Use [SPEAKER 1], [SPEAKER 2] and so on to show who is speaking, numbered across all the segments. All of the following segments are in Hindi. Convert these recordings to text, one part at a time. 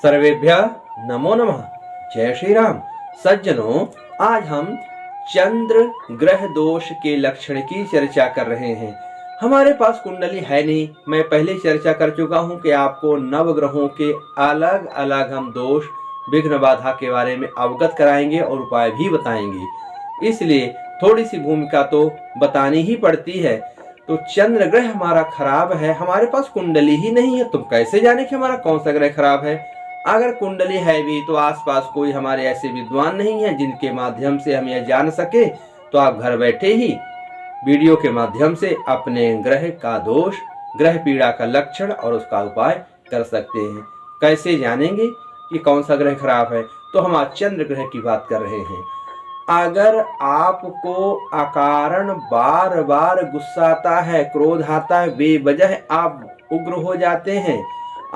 [SPEAKER 1] सर्वेभ्यः नमो नमः। जय श्री राम। सज्जनों, आज हम चंद्र ग्रह दोष के लक्षण की चर्चा कर रहे हैं। हमारे पास कुंडली है नहीं। मैं पहले चर्चा कर चुका हूं कि आपको नवग्रहों के अलग अलग हम दोष विघ्न बाधा के बारे में अवगत कराएंगे और उपाय भी बताएंगे। इसलिए थोड़ी सी भूमिका तो बतानी ही पड़ती है। तो चंद्र ग्रह हमारा खराब है, हमारे पास कुंडली ही नहीं है, तुम कैसे जाने कि हमारा कौन सा ग्रह खराब है। अगर कुंडली है भी तो आसपास कोई हमारे ऐसे विद्वान नहीं है जिनके माध्यम से हम यह जान सके, तो आप घर बैठे ही वीडियो के माध्यम से अपने ग्रह का दोष, ग्रह पीड़ा का लक्षण और उसका उपाय कर सकते हैं। कैसे जानेंगे कि कौन सा ग्रह खराब है? तो हम आज चंद्र ग्रह की बात कर रहे हैं। अगर आपको अकारण बार बार गुस्सा आता है, क्रोध आता है, बेवजह आप उग्र हो जाते हैं,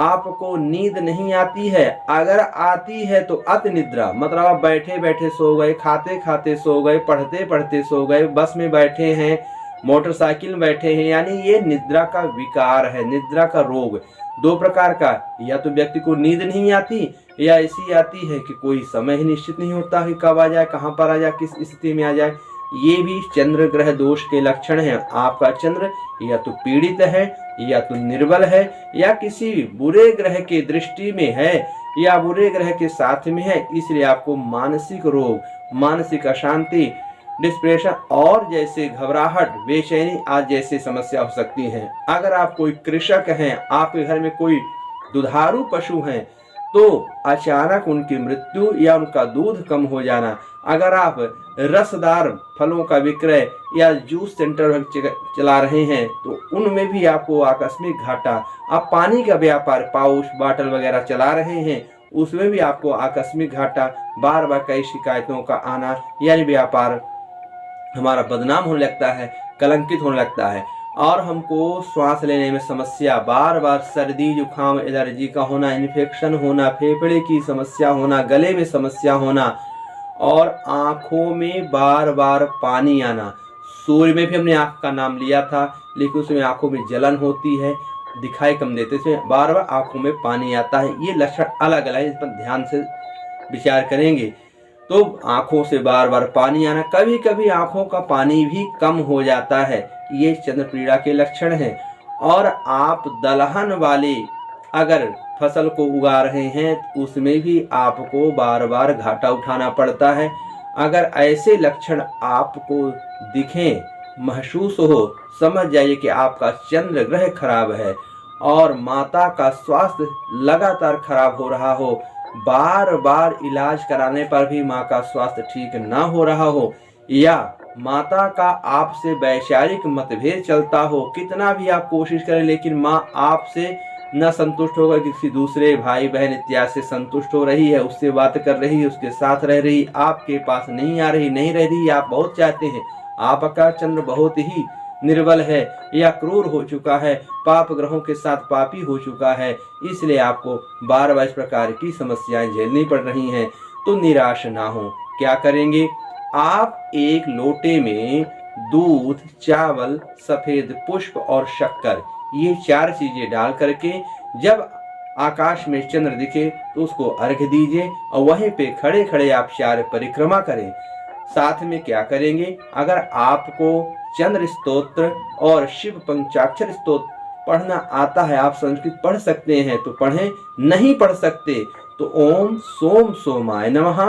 [SPEAKER 1] आपको नींद नहीं आती है, अगर आती है तो अति निद्रा, मतलब आप बैठे बैठे सो गए, खाते खाते सो गए, पढ़ते पढ़ते सो गए, बस में बैठे हैं, मोटरसाइकिल में बैठे हैं, यानी ये निद्रा का विकार है, निद्रा का रोग। दो प्रकार का, या तो व्यक्ति को नींद नहीं आती या ऐसी आती है कि कोई समय ही निश्चित नहीं होता कि कब आ जाए, कहाँ पर आ जाए, किस स्थिति में आ जाए। ये भी चंद्र ग्रह दोष के लक्षण हैं। आपका चंद्र या तो पीड़ित है, या तो निर्बल है, या किसी बुरे ग्रह के दृष्टि में है, या बुरे ग्रह के साथ में है। इसलिए आपको मानसिक रोग, मानसिक अशांति, डिप्रेशन और जैसे घबराहट, बेचैनी आज जैसे समस्या हो सकती हैं। अगर आप कोई कृषक हैं, आपके घर में कोई दुधारू पशु हैं, तो अचानक उनकी मृत्यु या उनका दूध कम हो जाना, अगर आप रसदार फलों का विक्रय या जूस सेंटर चला रहे हैं तो उनमें भी आपको आकस्मिक घाटा, आप पानी का व्यापार, पाउच बाटल वगैरह चला रहे हैं, उसमें भी आपको आकस्मिक घाटा, बार बार कई शिकायतों का आना, यानी व्यापार हमारा बदनाम होने लगता है, कलंकित होने लगता है। और हमको श्वास लेने में समस्या, बार बार सर्दी जुकाम, एलर्जी का होना, इन्फेक्शन होना, फेफड़े की समस्या होना, गले में समस्या होना और आंखों में बार बार पानी आना। सूर्य में भी हमने आंख का नाम लिया था, लेकिन उसमें आंखों में जलन होती है, दिखाई कम देते, इसमें बार बार आंखों में पानी आता है। ये लक्षण अलग अलग है, इस पर ध्यान से विचार करेंगे। तो आंखों से बार बार पानी आना, कभी कभी आंखों का पानी भी कम हो जाता है, ये चंद्र पीड़ा के लक्षण हैं। और आप दलहन वाले अगर फसल को उगा रहे हैं, उसमें भी आपको बार बार घाटा उठाना पड़ता है। अगर ऐसे लक्षण आपको दिखें, महसूस हो, समझ जाइए कि आपका चंद्र ग्रह खराब है और माता का स्वास्थ्य लगातार खराब हो रहा हो, बार बार इलाज कराने पर भी माँ का स्वास्थ्य ठीक ना हो रहा हो, या माता का आपसे वैचारिक मतभेद चलता हो, कितना भी आप कोशिश करें लेकिन माँ आपसे न संतुष्ट होकर किसी दूसरे भाई बहन इत्यादि से संतुष्ट हो रही है, उससे बात कर रही है, उसके साथ रह रही, आपके पास नहीं आ रही, नहीं रह रही, आप बहुत चाहते हैं, आपका चंद्र बहुत ही निर्बल है या क्रूर हो चुका है, पाप ग्रहों के साथ पापी हो चुका है, इसलिए आपको बार बार इस प्रकार की समस्याएं झेलनी पड़ रही हैं। तो निराश ना हो। क्या करेंगे? आप एक लोटे में दूध, चावल, सफेद पुष्प और शक्कर, ये 4 चीजें डाल करके जब आकाश में चंद्र दिखे तो उसको अर्घ्य दीजिए और वहीं पे खड़े खड़े आप 4 परिक्रमा करें। साथ में क्या करेंगे? अगर आपको चंद्र स्तोत्र और शिव पंचाक्षर स्तोत्र पढ़ना आता है, आप संस्कृत पढ़ सकते हैं तो पढ़ें, नहीं पढ़ सकते तो ओम सोम सोमाय नमः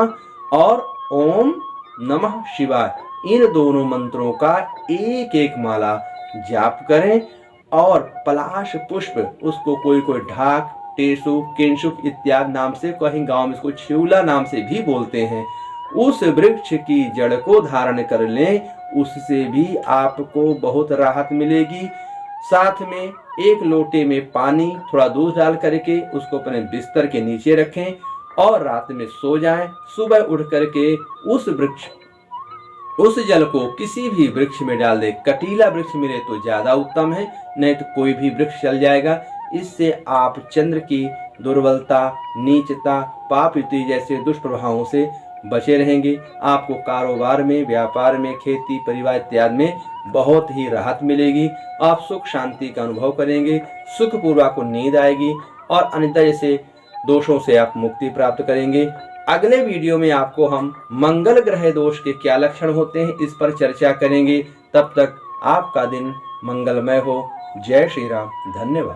[SPEAKER 1] और ओम नमः शिवाय, इन दोनों मंत्रों का एक एक माला जाप करें। और पलाश पुष्प, उसको कोई कोई ढाक, टेसु, किंशुक इत्यादि नाम से, कहीं गांव में इसको छिउला नाम से भी बोलते हैं, उस वृक्ष की जड़ को धारण कर लें, उससे भी आपको बहुत राहत मिलेगी। साथ में एक लोटे में पानी, थोड़ा दूध डाल करके उसको अपने बिस्तर के नीचे रखें और रात में सो जाएं। सुबह उठ करके उस जल को किसी भी वृक्ष में डाल दे। कटीला वृक्ष मिले तो ज्यादा उत्तम है, नहीं तो कोई भी वृक्ष चल जाएगा। इससे आप चंद्र की दुर्बलता, नीचता, पापयुति जैसे दुष्प्रभावों से बचे रहेंगे। आपको कारोबार में, व्यापार में, खेती, परिवार इत्यादि में बहुत ही राहत मिलेगी। आप सुख शांति का अनुभव करेंगे, सुखपूर्वक नींद आएगी और अनिद्रा जैसे दोषों से आप मुक्ति प्राप्त करेंगे। अगले वीडियो में आपको हम मंगल ग्रह दोष के क्या लक्षण होते हैं इस पर चर्चा करेंगे। तब तक आपका दिन मंगलमय हो। जय श्री राम। धन्यवाद।